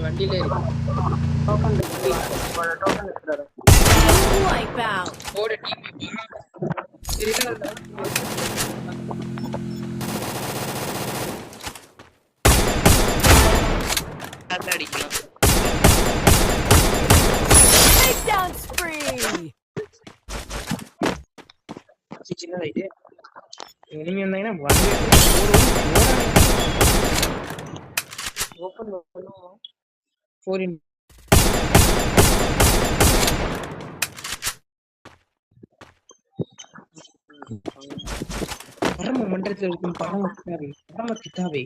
வண்டியில இருக்கு token எடுத்துறாரு Wipe out. ஓட டீம் இருக்கல அடிக்கலாம் Takedown spree. சின்ன ரைட் எனிமி வந்தாங்கன்னா வண்டி ஓபன் பண்ணுவோம் 4 in பரம மண்டலத்தில் இருக்கும் பரம கிட்டாவே